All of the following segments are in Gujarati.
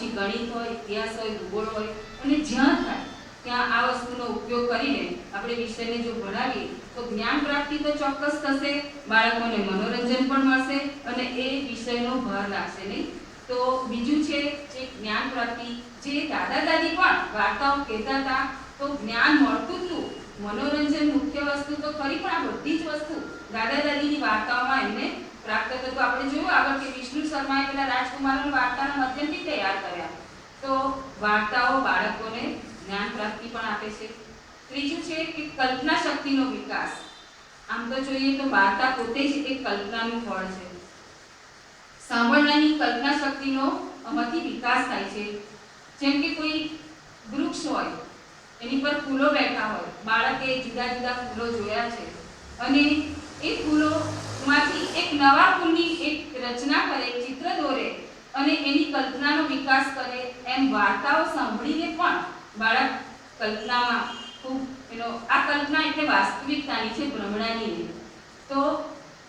પછી ગણિત હોય, ઇતિહાસ હોય, ભૂગોળ હોય, અને જ્યાં થાય ત્યાં આ વસ્તુનો ઉપયોગ કરીને આપણે વિષયને જો ભણાવીએ તો જ્ઞાન પ્રાપ્તિ તો ચોક્કસ થશે, બાળકોને મનોરંજન પણ મળશે અને એ વિષયનો ભાર લાગશે નહીં. તો બીજું છે જે જ્ઞાન પ્રાપ્તિ, જે દાદા દાદી પણ વાર્તાઓ કહેતા હતા તો જ્ઞાન મળતું હતું. મનોરંજન મુખ્ય વસ્તુ તો ખરી, પણ આ બધી જ વસ્તુ દાદા દાદીની વાર્તાઓમાં એમને પ્રાપ્ત થતું. આપણે જોયું આગળ કે વિષ્ણુ શર્માએ પેલા રાજકુમારોની વાર્તાના માધ્યમથી તૈયાર કર્યા. તો વાર્તાઓ બાળકોને જ્ઞાન પ્રાપ્તિ પણ આપે છે. ત્રીજું છે કે કલ્પના શક્તિનો વિકાસ. આમ તો જોઈએ તો વાર્તા પોતે જ એક કલ્પનાનું ફળ છે. સાંભળનારની કલ્પના શક્તિનો આમાંથી વિકાસ થાય છે. જેમ કે કોઈ વૃક્ષ હોય, એની પર ફૂલો બેઠા હોય, બાળકે જુદા જુદા ફૂલો જોયા છે અને એ ફૂલોમાંથી એક નવા ફૂલની એક રચના કરે, ચિત્ર દોરે અને એની કલ્પનાનો વિકાસ કરે. એમ વાર્તાઓ સાંભળીને પણ બાળક કલ્પનામાં ખૂબ આ કલ્પના એટલે વાસ્તવિકતાની છે, ભ્રમણાની નહીં. તો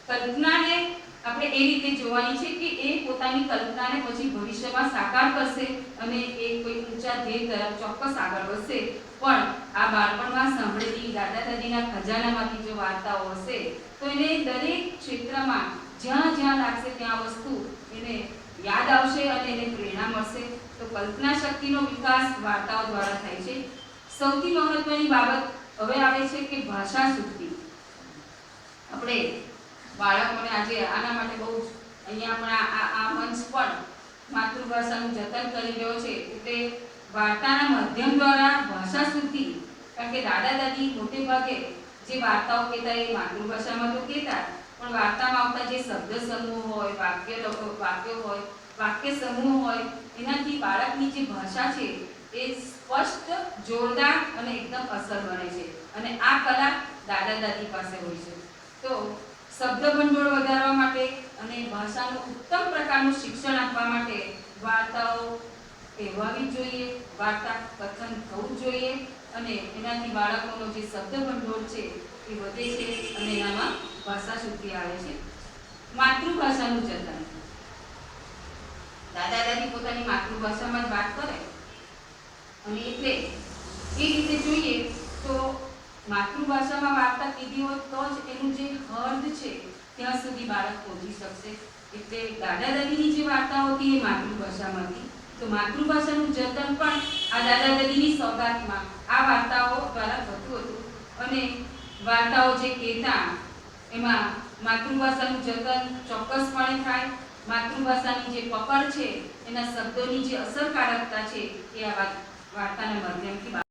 કલ્પનાને આપણે એ રીતે જોવાની છે કે એ પોતાની કલ્પનાને પછી ભવિષ્યમાં સાકાર કરશે અને એ કોઈ ઊંચા ધ્યેય તરફ ચોક્કસ આગળ વધશે. પણ આ બાળપણમાં સાંભળેલી દાદા દાદીના ખજાનામાંથી જો વાર્તાઓ હશે તો એને દરેક ક્ષેત્રમાં જ્યાં જ્યાં લાગશે ત્યાં વસ્તુ એને યાદ આવશે અને એને પ્રેરણા મળશે. તો કલ્પના શક્તિનો વિકાસ વાર્તાઓ દ્વારા થાય છે. સૌથી મહત્વની બાબત હવે આવે છે કે ભાષા શુદ્ધિ. આપણે બાળકોને આજે આના માટે બહુ અહીંયા પણ આ મંચ પણ માતૃભાષાનું જતન કરી રહ્યો છે. એટલે વાર્તાના માધ્યમ દ્વારા ભાષા શુદ્ધિ, કારણ કે દાદા દાદી મોટે ભાગે જે વાર્તાઓ કહેતા એ માતૃભાષામાં તો કહેતા, પણ વાર્તામાં આવતા જે શબ્દ સમૂહ હોય, વાક્યો હોય, વાક્ય સમૂહ હોય, એનાથી બાળકની જે ભાષા છે એ સ્પષ્ટ, જોરદાર અને એકદમ અસર બને છે. અને આ કલા દાદા દાદી પાસે હોય છે. તો શબ્દ ભંડોળ વધારવા માટે અને ભાષાનું ઉત્તમ પ્રકારનું શિક્ષણ આપવા માટે વાર્તાઓ કહેવાવી જોઈએ, વાર્તા કથન થવું જોઈએ અને એનાથી બાળકોનો જે શબ્દ ભંડોળ છે એ વધે છે અને એનામાં ભાષા શુદ્ધિ આવે છે. માતૃભાષાનું જતન. દાદા દાદી પોતાની માતૃભાષામાં જ વાત કરે અને એટલે એ રીતે જોઈએ તો માતૃભાષામાં વાર્તા કીધી હોય તો જ એનું જે હર્દ છે ત્યાં સુધી બાળક પહોંચી શકશે. એટલે દાદા દાદીની જે વાર્તાઓ હતી એ માતૃભાષામાંથી, તો માતૃભાષાનું જતન પણ આ દાદા દાદીની સોગાતમાં આ વાર્તાઓ દ્વારા થતું હતું. અને વાર્તાઓ જે કહેતા એમાં માતૃભાષાનું જતન ચોક્કસપણે થાય. માતૃભાષાની જે પકડ છે, એના શબ્દોની જે અસરકારકતા છે એ આ વાર્તાના માધ્યમથી